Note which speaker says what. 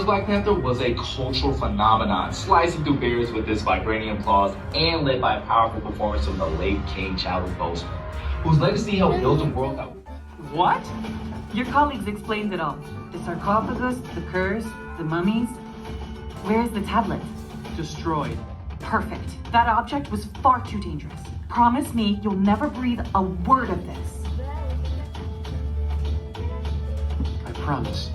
Speaker 1: first Black Panther was a cultural phenomenon, slicing through barriers with this vibranium clause and led by a powerful performance from the late King Chadwick Boseman, whose legacy helped build a world that...
Speaker 2: What? Your colleagues explained it all. The sarcophagus, the curse, the mummies. Where's the tablet?
Speaker 3: Destroyed.
Speaker 2: Perfect. That object was far too dangerous. Promise me you'll never breathe a word of this.
Speaker 3: I promise.